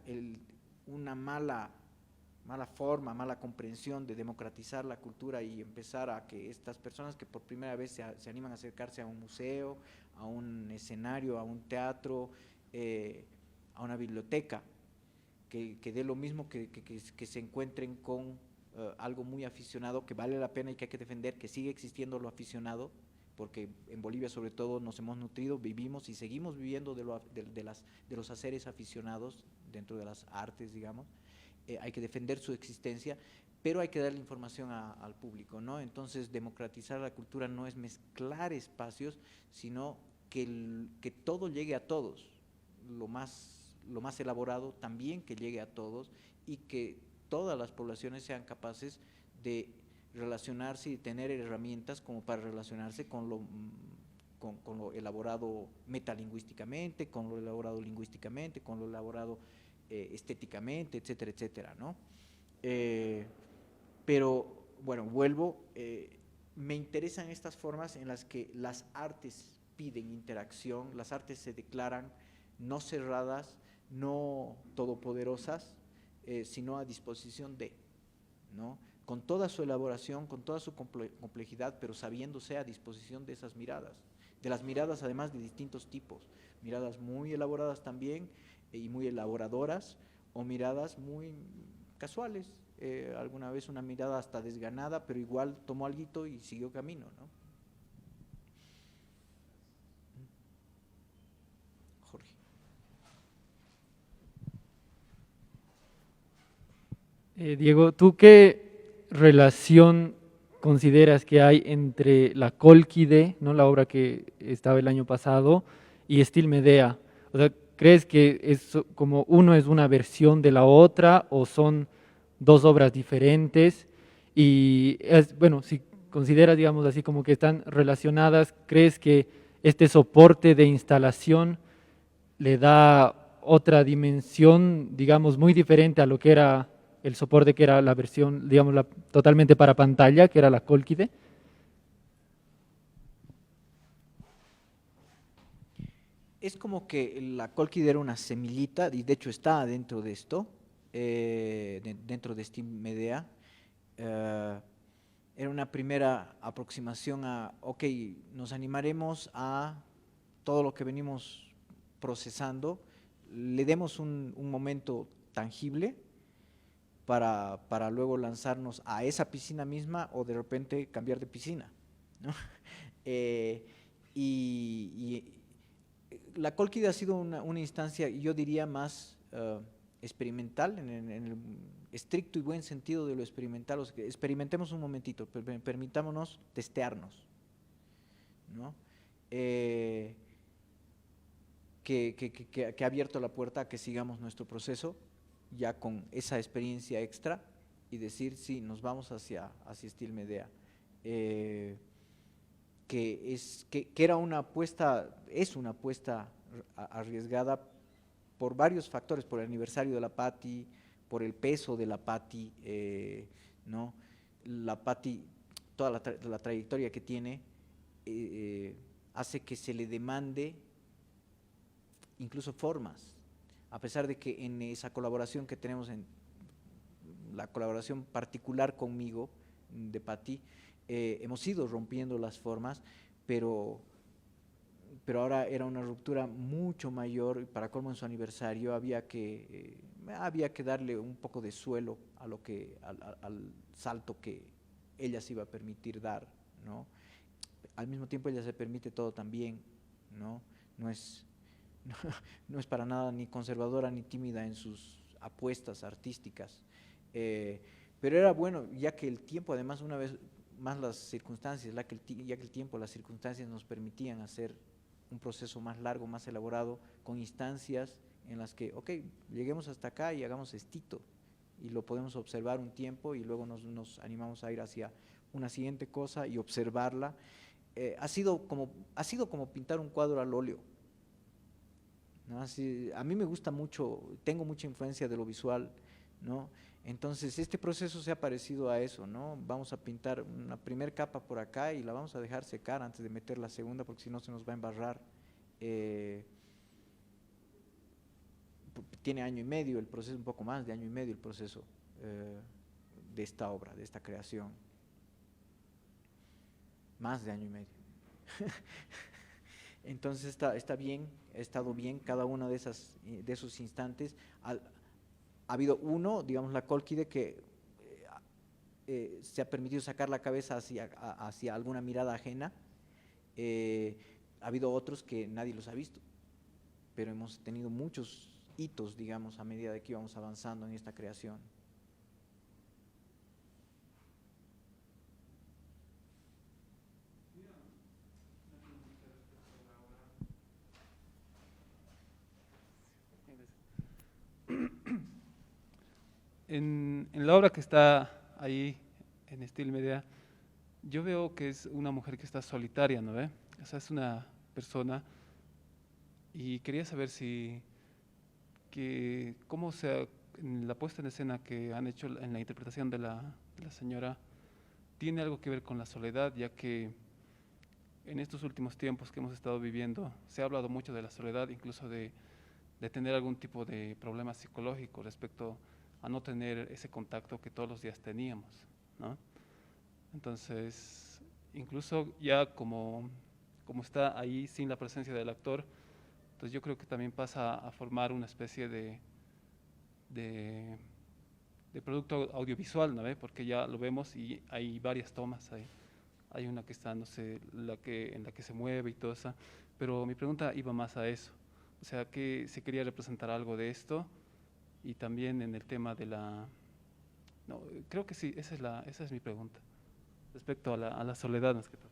una mala forma, mala comprensión de democratizar la cultura y empezar a que estas personas que por primera vez se animan a acercarse a un museo, a un escenario, a un teatro, a una biblioteca, que dé lo mismo que se encuentren con algo muy aficionado, que vale la pena y que hay que defender, que sigue existiendo lo aficionado, porque en Bolivia sobre todo nos hemos nutrido, vivimos y seguimos viviendo de los haceres aficionados dentro de las artes, digamos. Hay que defender su existencia, pero hay que darle información al público, ¿no? Entonces, democratizar la cultura no es mezclar espacios, sino que todo llegue a todos, lo más elaborado también que llegue a todos y que todas las poblaciones sean capaces de relacionarse y tener herramientas como para relacionarse con lo elaborado metalingüísticamente, con lo elaborado lingüísticamente, con lo elaborado estéticamente, etcétera, etcétera, ¿no? Pero, bueno, vuelvo, me interesan estas formas en las que las artes piden interacción, las artes se declaran no cerradas, no todopoderosas, sino a disposición de, ¿no? Con toda su elaboración, con toda su complejidad, pero sabiéndose a disposición de esas miradas, de las miradas además de distintos tipos, miradas muy elaboradas también y muy elaboradoras, o miradas muy casuales, alguna vez una mirada hasta desganada, pero igual tomó alguito y siguió camino, ¿no? Jorge.
Diego, ¿tú qué relación consideras que hay entre la Cólquide, ¿no?, la obra que estaba el año pasado, y Estil Medea? O sea, ¿crees que es como uno es una versión de la otra o son dos obras diferentes? Y bueno, si consideras, digamos así, como que están relacionadas, ¿crees que este soporte de instalación le da otra dimensión, digamos, muy diferente a lo que era el soporte, que era la versión, digamos, totalmente para pantalla, que era la Cólquide?
Es como que la Cólquide era una semillita, y de hecho está dentro de esto, dentro de Estil Medea. Era una primera aproximación a, ok, nos animaremos a todo lo que venimos procesando, le demos un momento tangible para luego lanzarnos a esa piscina misma o de repente cambiar de piscina, ¿no? Y la Cólquide ha sido una instancia, yo diría, más experimental, en el estricto y buen sentido de lo experimental. O sea, que experimentemos un momentito, permitámonos testearnos, ¿no? Que ha abierto la puerta a que sigamos nuestro proceso ya con esa experiencia extra y decir, sí, nos vamos hacia Estil Medea. Que era una apuesta, es una apuesta arriesgada por varios factores, por el aniversario de la Patti, por el peso de la Patti, ¿no? La Patti, toda la trayectoria que tiene, hace que se le demande incluso formas, a pesar de que en esa colaboración que tenemos, en la colaboración particular conmigo, de Patti, hemos ido rompiendo las formas, pero ahora era una ruptura mucho mayor, y para colmo en su aniversario había que darle un poco de suelo a al salto que ella se iba a permitir dar, ¿no? Al mismo tiempo ella se permite todo también, ¿no? No es para nada ni conservadora ni tímida en sus apuestas artísticas, pero era bueno, ya que el tiempo, además, una vez más las circunstancias, ya que el tiempo, las circunstancias nos permitían hacer un proceso más largo, más elaborado, con instancias en las que, ok, lleguemos hasta acá y hagamos estito, y lo podemos observar un tiempo y luego nos animamos a ir hacia una siguiente cosa y observarla. Ha sido como pintar un cuadro al óleo, ¿no? Así, a mí me gusta mucho, tengo mucha influencia de lo visual, ¿no? Entonces este proceso se ha parecido a eso, ¿no? Vamos a pintar una primera capa por acá y la vamos a dejar secar antes de meter la segunda, porque si no se nos va a embarrar. Tiene año y medio el proceso, un poco más de año y medio el proceso de esta obra, de esta creación. Más de año y medio. Entonces está bien, ha estado bien cada uno de esos instantes. Ha habido uno, digamos, la Cólquide, que se ha permitido sacar la cabeza hacia alguna mirada ajena. Ha habido otros que nadie los ha visto, pero hemos tenido muchos hitos, digamos, a medida de que íbamos avanzando en esta creación.
En la obra que está ahí, en Estil Medea, yo veo que es una mujer que está solitaria, ¿no ve? O sea, es una persona, y quería saber si que cómo en la puesta en escena que han hecho en la interpretación de la señora tiene algo que ver con la soledad, ya que en estos últimos tiempos que hemos estado viviendo se ha hablado mucho de la soledad, incluso de tener algún tipo de problema psicológico respecto a no tener ese contacto que todos los días teníamos, ¿no? Entonces, incluso ya como está ahí sin la presencia del actor, entonces yo creo que también pasa a formar una especie de producto audiovisual, ¿no ve? Porque ya lo vemos y hay varias tomas ahí. Hay una que está, no sé, en la que se mueve y todo eso, pero mi pregunta iba más a eso. O sea, que se quería representar algo de esto y también en el tema de la... No, creo que sí, esa es mi pregunta, respecto a la soledad más que todo.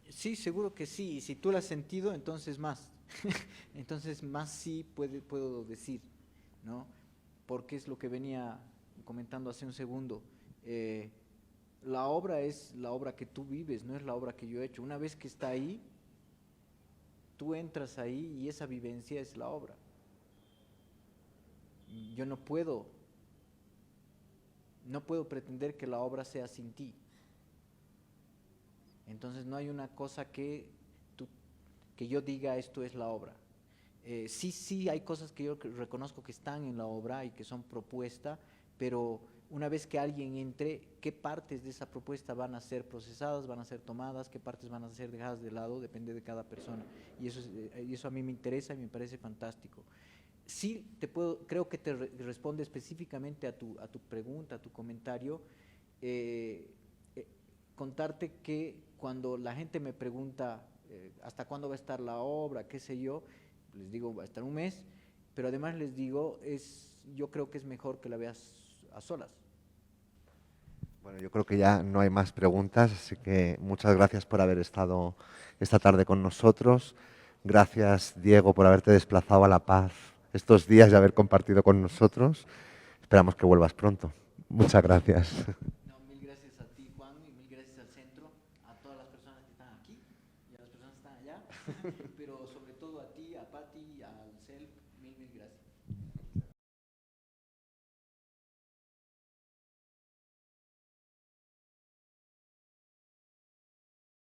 Sí, seguro que sí. Y si tú lo has sentido, entonces más. Entonces más sí puedo decir, ¿no? Porque es lo que venía comentando hace un segundo. La obra es la obra que tú vives, no es la obra que yo he hecho. Una vez que está ahí, tú entras ahí y esa vivencia es la obra. Yo no puedo pretender que la obra sea sin ti. Entonces no hay una cosa que yo diga esto es la obra. Sí hay cosas que yo reconozco que están en la obra y que son propuesta, pero una vez que alguien entre, ¿qué partes de esa propuesta van a ser procesadas, van a ser tomadas, qué partes van a ser dejadas de lado? Depende de cada persona. Y eso a mí me interesa y me parece fantástico. Sí, creo que te responde específicamente a tu pregunta, a tu comentario, contarte que cuando la gente me pregunta hasta cuándo va a estar la obra, qué sé yo, les digo va a estar un mes, pero además les digo, yo creo que es mejor que la veas a solas.
Bueno, yo creo que ya no hay más preguntas, así que muchas gracias por haber estado esta tarde con nosotros. Gracias, Diego, por haberte desplazado a La Paz estos días y haber compartido con nosotros. Esperamos que vuelvas pronto. Muchas gracias.
No, mil gracias a ti, Juan, y mil gracias al centro, a todas las personas que están aquí y a las personas que están allá, pero sobre todo a ti, a Pati, al CELP, mil gracias.